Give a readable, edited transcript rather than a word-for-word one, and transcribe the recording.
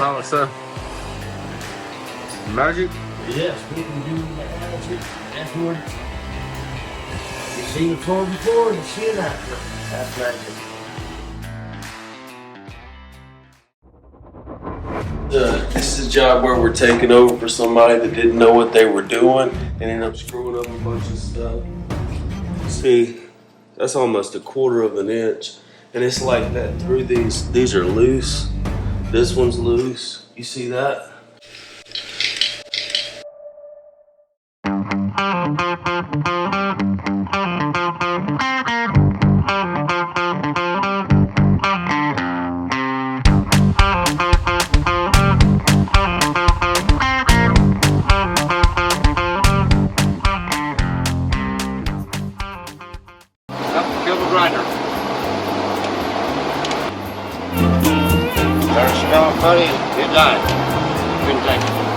Oh, so magic? Yes, we can do magic afterwards. You see the floor before and you see it after. That's magic. This is a job where we're taking over for somebody that didn't know what they were doing and ended up screwing up a bunch of stuff. See, that's almost 1/4 of an inch. And it's like that through these. These are loose. This one's loose. You see that? Kill the grinder. Start smelling funny, you die. Couldn't take it.